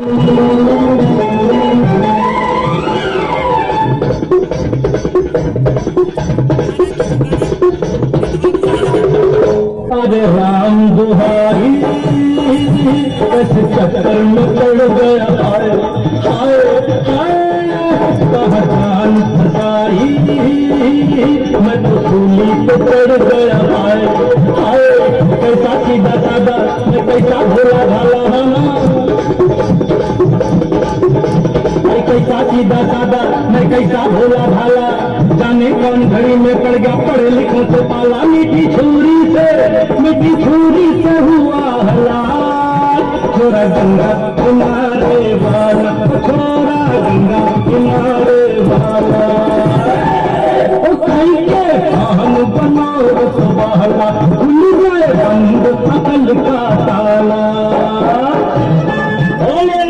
अरे राम दुहाई इस चक्कर में पड़ गया हाय हाय हाय पहचान फसाई मैं तो सूली पे पड़ गया हाय हाय कैसा सीधा साधा मैं कैसा भोला भाला कैसा सीधा साधा मैं कैसा भोला भाला जाने कौन घड़ी में पड़ गया पढ़े लिखों से पाला मीठी छुरी से हुआ हलाल छोरा गंगा कुमार